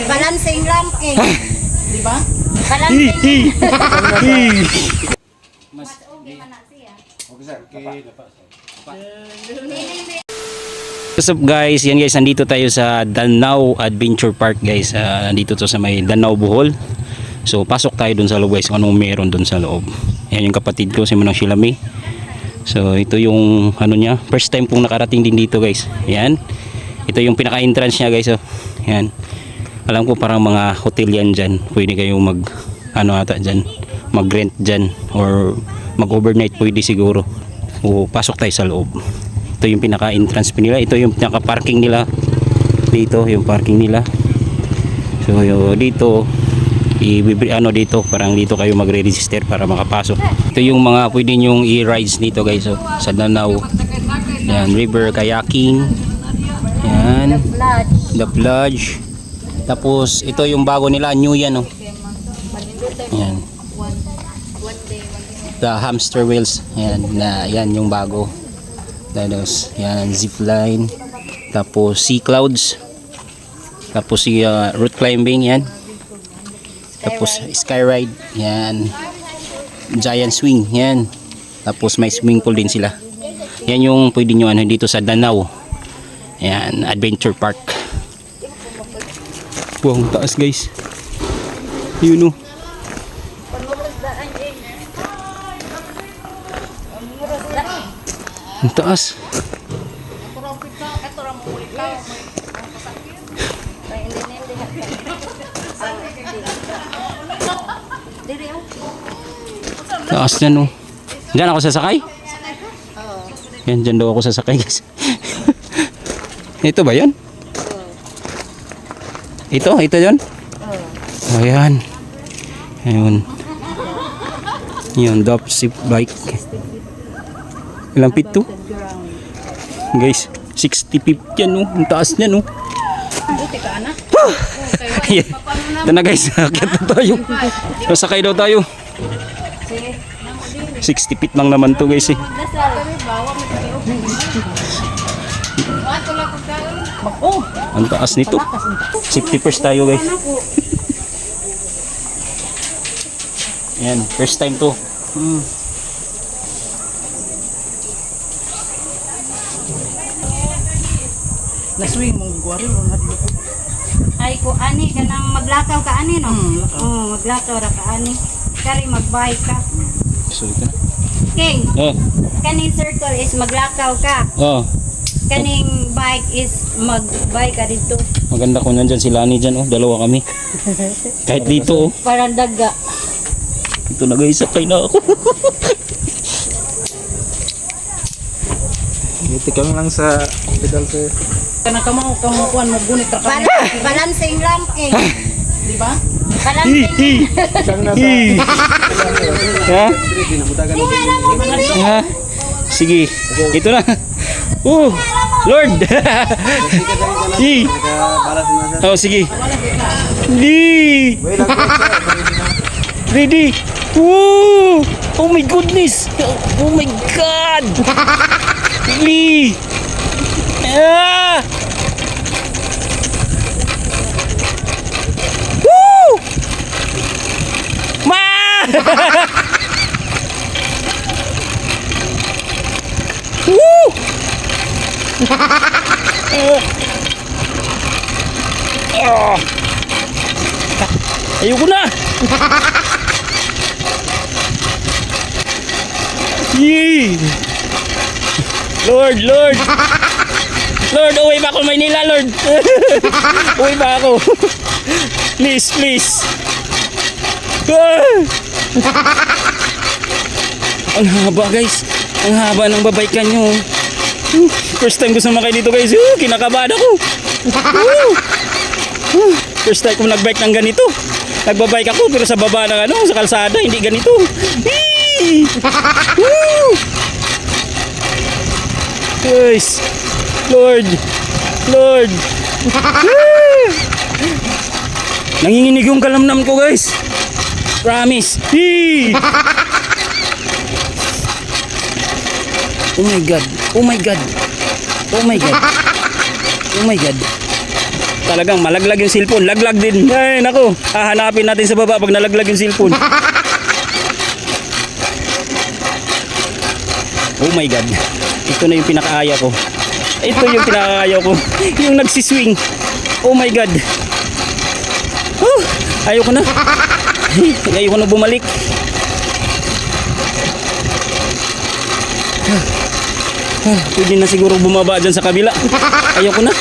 Balancing ranking. Di ba? Balancing. Mas okay man na siya. Okay sir. What's up guys? Yan guys, nandito tayo sa Danau Adventure Park guys. Nandito to sa may Danau, Bohol. So pasok tayo dun sa loob guys kung anong meron dun sa loob. Yan yung kapatid ko, si Manang Shilami. So ito yung ano niya, first time pong nakarating din dito guys. Yan. Ito yung pinaka-entrance niya guys. Oh. Yan. Alam ko parang mga hotel yan dyan. Pwede kayong mag ano ata dyan, mag-rent dyan or mag-overnight pwede siguro. O pasok tayo sa loob. Ito yung pinaka-entrance nila. Ito yung pinaka-parking nila. Dito yung parking nila. So dito dito parang dito kayo magre-register para makapasok. Ito yung mga pwede nyong i-rides dito guys. So, sa Danau. Yan, river kayaking. Yan. The Plage. Tapos ito yung bago nila, new yan oh. Yan. The hamster wheels. Yan yung bago. Tapos yan, zipline. Tapos sea clouds. Tapos si route climbing yan. Tapos skyride yan. Giant swing yan. Tapos may swimming pool din sila. Yan yung pwede nyo ano dito sa Danau. Yan, Adventure Park. Wow, ang taas guys. Yun o. Ang taas. Taas na no. Diyan ako sasakay? Yan, dyan daw ako sasakay guys. Ito ba yan? Ito yun? Ayan. Ayun. Yun, dropship bike. Ilang feet to? Guys, 60 feet yan no. Ang taas niya no. Ito na guys, akit na tayo. Masakay daw tayo. 60 feet lang naman to guys eh. Ang taas nito. Safety first tayo guys. Yan, first time to. Naswing mong gwari Ay ko ani kanang maglakaw ka ani no. Maglakaw ra ka ani. Kari magbike ka. Sorry ka. King. Oh. Kaning circle is maglakaw ka. Oh. Kaning bike is magbike ka dito. Maganda kung nandyan si Lani dyan oh. Dalawa kami. Kahit dito oh. Parang daga. Ito na guys, sakay na ako. Dito kami lang sa pedal sir. Kana kamukuan mo gunit ra ka. Balancing ranking. Di ba? Balancing. Siyang nasa Ha? Ha? Sige, ito na. Lord. Oh, sige. Di. Ready. Woo! Oh my goodness. Oh my god. Really? Ah! Woo! Ma! Woo! Ayoko na. Yee! Lord, uwi ba ako Maynila, Lord? Uwi ba ako? Please. Ang haba guys. Ang haba ng babaykan nyo. First time ko sumakay dito guys. Kinakabahan ako. First time ko nagbike ng ganito. Nagbabike ako pero sa baba ng sa kalsada. Hindi ganito. Guys, Lord. Nanginginig yung kalamnam ko guys. Promise. Oh my god. Talagang malaglag yung cellphone. Laglag din. Ay, nako. Hahanapin natin sa baba pag nalaglag yung cellphone. Oh my God. Ito na yung pinakaaya ko. Ito yung pinakaaya ko. Yung nagsiswing. Oh my God. Ayoko na. Ayoko na bumalik. Pwede na siguro bumaba dyan sa kabila. Ayoko na.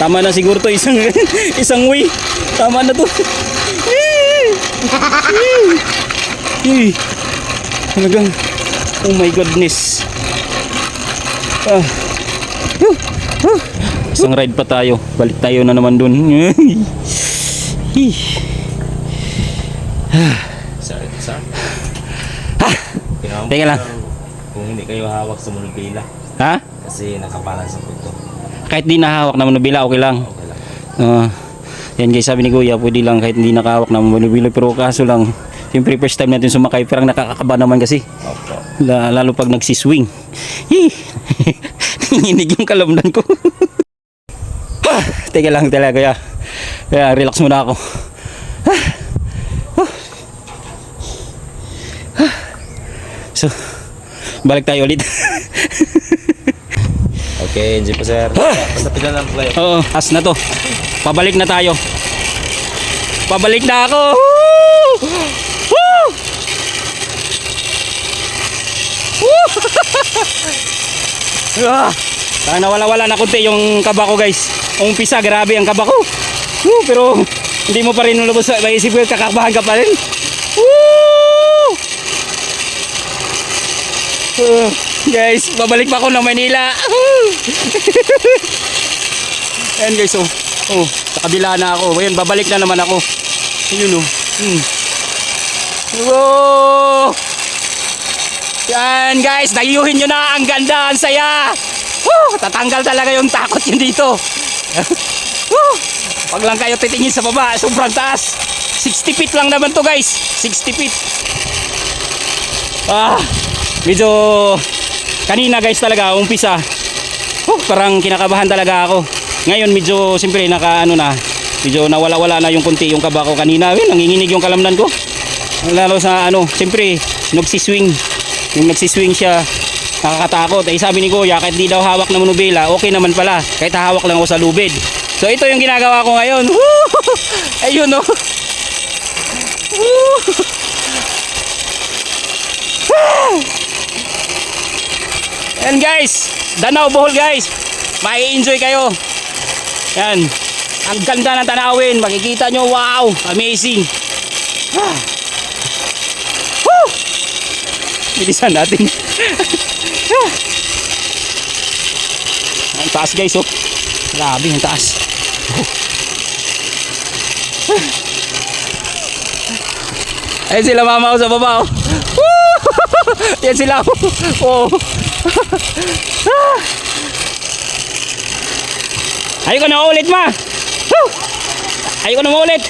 Tama na siguro to isang isang way. Tama na to. Talagang oh my goodness. Isang ride pa tayo. Balik tayo na naman dun. Sir. Teka lang. Kung hindi kayo hawak sa monobila. Ha? Kasi nakapalan sa puto. Kahit di nahawak na manubila, okay lang. Okay lang. Yan guys, sabi ni Kuya, pwede lang kahit hindi nakahawak na manubila. Pero kaso lang, siyempre first time natin sumakay, parang nakakakaba naman kasi. Opo. Lalo pag nagsiswing. Nanginig yung kalamdan ko. Teka lang talaga Kuya. Kaya relax muna ako. So, balik tayo ulit. Okay, enjoy po sir. Basta pila ng play. Oo, as na to. Pabalik na tayo. Pabalik na ako. Woo! Parang nawala-wala na konti yung kaba ko guys. Umpisa, grabe ang kaba ko. Pero hindi mo pa rin nulubos sa maisip ko, kakabahan ka pa rin. Guys, babalik pa ako ng Manila. Ayan guys, sa kabila na ako. Ayan, babalik na naman ako. Ayun Wow! Yan guys, nayuhin nyo na. Ang ganda, ang saya. Tatanggal talaga yung takot yun dito. Pag lang kayo titingin sa baba, sobrang taas. 60 feet lang naman to guys. 60 feet. Medyo kanina guys talaga umpisa parang kinakabahan talaga ako. Ngayon medyo siyempre medyo nawala-wala na yung konti yung kaba ko kanina. Nanginginig yung kalamnan ko. Lalo sa siyempre nagsiswing. Yung nagsiswing siya nakakatakot. Sabi ni Kuya kahit di daw hawak na manubela, okay naman pala. Kahit hawak lang ako sa lubid. So ito yung ginagawa ko ngayon. Ayun Yan guys, Danau Bohol guys. Mai-enjoy kayo. Yan. Ang ganda ng tanawin. Makikita nyo, wow, amazing. Bilisan natin. Ang taas guys, grabe ang taas. Ayun sila mama sa baba. Yan sila. Ayoko na ulit ma. Ayoko na maulit.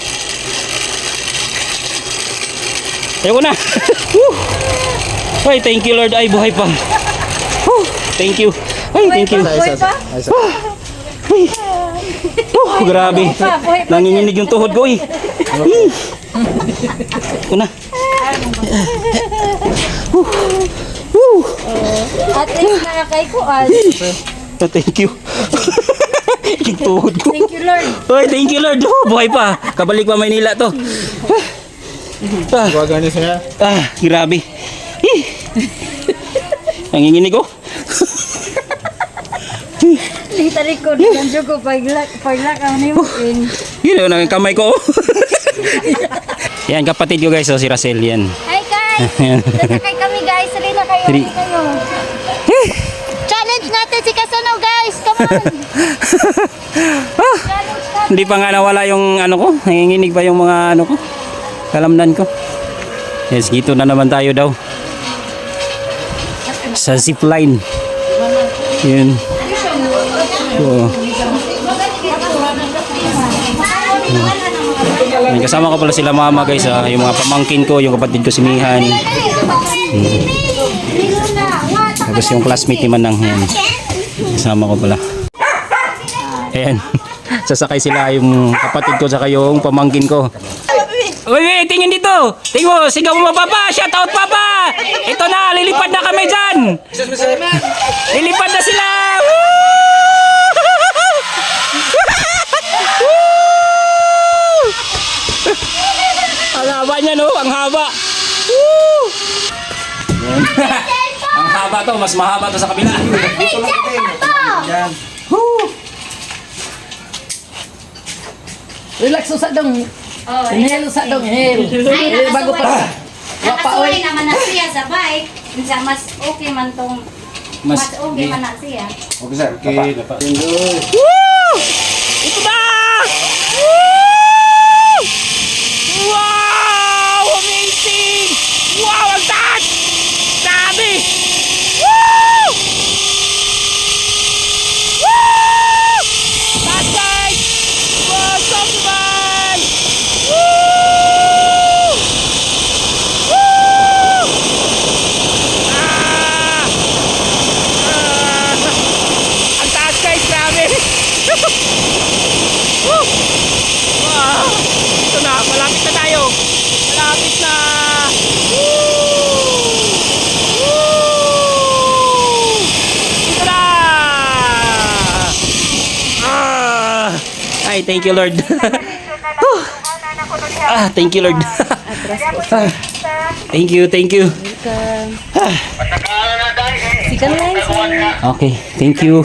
Ayoko na. Ay, thank you Lord. Ay, buhay pa. Thank you. Ay, thank you. Grabe. Nanginginig yung tuhod ko eh. Ayoko na. At least nakakaikuan. Thank you. Yung tuhod ko. Thank you Lord. Oy, thank you Lord. Buhay pa. Kabalik pa Maynila to. Huwag niyo siya. Grabe. Nanginginig ko. Dito likod ng jugo paglak ang nimuin. Yun ang kamay ko. Yan kapatid ko guys, si Racel yan. Hi guys! Nasakay kami guys. Sali na kayo. Sali. Kayo. Challenge natin si Kasano guys. Come on. Challenge natin. Hindi pa nga nawala yung ko. Nanginginig pa yung mga ko. Kalamnan ko. Yes, dito na naman tayo daw. Sa zipline. Yun. Kasama ko pala sila mama guys, yung mga pamangkin ko, yung kapatid ko si Mihan. Tapos yung classmate ni Manang yan. Kasama ko pala. Ayan. Sasakay sila yung kapatid ko saka yung pamangkin ko. Uy, tingin dito. Tingin mo, sigaw mo papa. Shout out papa. Ito na, lilipad na kami dyan. Lilipad na sila. Ang haba niya no, ang haba. Ang haba to, mas mahaba to sa kabila. Relax sa dong. Oh, Inhale sa dong, inhale. Ay, Bago pa. nakasuway naman na siya sa bike. Minsan mas okay man tong mas okay man na siya. Okay sir, okay. Woo! Ito na! Woo! Wow! Amazing! Wow! Ang taas! Grabe! Woo! Woo! Taas guys! Wow! Stop naman! Woo! Woo! Ah! Ah! Ang taas guys! Grabe! Woo! Wow! Ito na! Malapit na tayo! Malapit na! Woo! Woo! Ito na! Ah! Ay, thank you Lord! Whew! Ah, thank you Lord! Ah, thank you, thank you! Ah. Okay, thank you!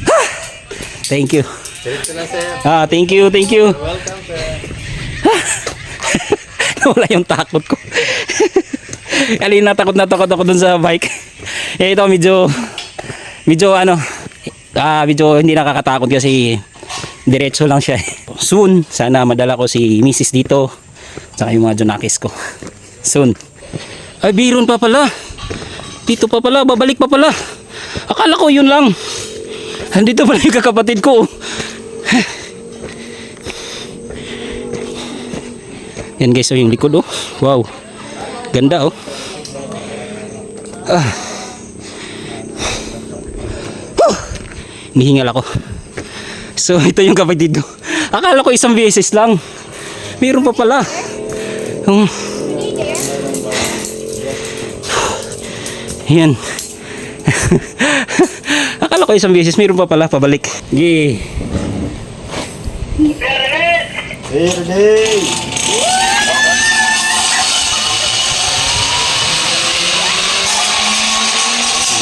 Ah, thank you! Ah, thank you, thank you! Nawala yung takot ko. Alin natakot ako dun sa bike. Eh ito medyo ano, medyo hindi nakakatakot kasi diretso lang siya. Soon, sana madala ko si Mrs. dito. Saka yung mga junakis ko. Soon. Ay, biron pa pala. Dito pa pala, babalik pa pala. Akala ko yun lang. Andito pala yung kakapatid ko. Yan guys, oh, yung likod oh. Wow. Ganda oh. Ah. Nihingal ako. So ito yung kapatid ko. Akala ko isang beses lang. Meron pa pala. Yan. Akala ko isang beses, meron pa pala pabalik. Yeah.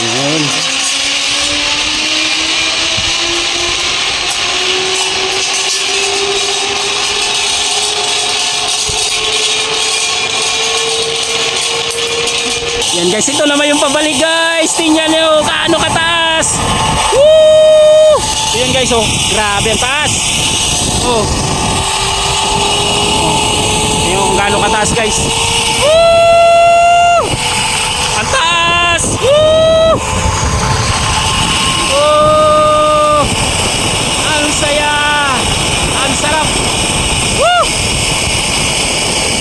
Yan. Yan guys, ito naman yung pabalik guys. Tingnan nyo kaano kataas. Woo! Yan guys, oh, grabe ang taas. Oh. Yung gaano kataas guys. Woo! Ang taas! Woo! Oh! Ang saya! Ang sarap! Woo!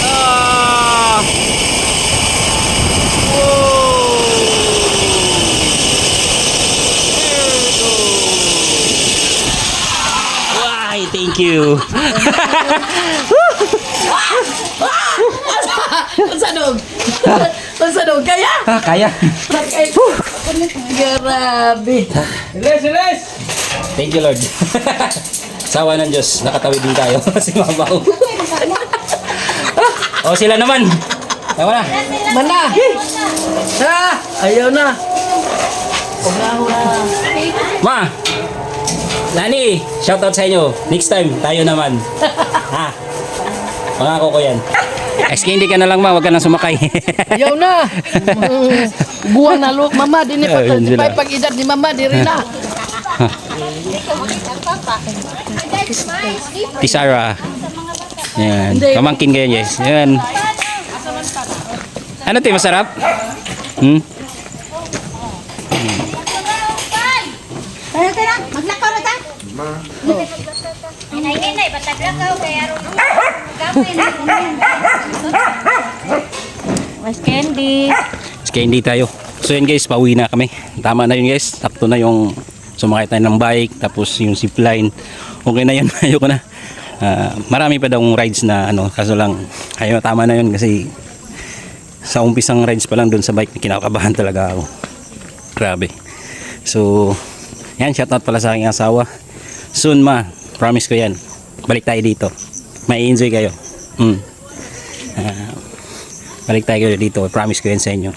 Ah! Whoa! There we go! Why, thank you! Sa dong. Sa dong kaya? Ah, kaya! Grabe. Thank you Lord. Sawa ng Diyos, nakatawid din tayo. Si Mama ko. Oh, sila naman. Tama na. Mana? Ha? Ayaw na. Ma! Nani, shoutout sa inyo. Next time, tayo naman. Ha? Pangako ko yan. Hindi ka na lang ma, wag ka nang sumakay. Ayaw na. Buwan na lo. Mama, di ni Ayun sila. pag edad ni mama, di rin na. Tisara. Yan. Pamangkin kayo guys. Yan. Ano tayo masarap? Ano na? Maglakaw na ta? Inay, bataglakaw kaya ron. Gamay na. Mas candy. Candy tayo. So yan guys, pauwi na kami. Tama na yun guys. Takto na yung sumakay tayo ng bike, tapos yung zipline. Okay na yun, ayoko na. Marami pa daw rides na ano, kaso lang, ayaw, tama na yun kasi sa umpisang rides pa lang doon sa bike, kinakabahan talaga ako. Grabe. So, yan, shoutout pala sa aking asawa. Soon ma, promise ko yan. Balik tayo dito. May enjoy kayo. Balik tayo dito, promise ko yan sa inyo.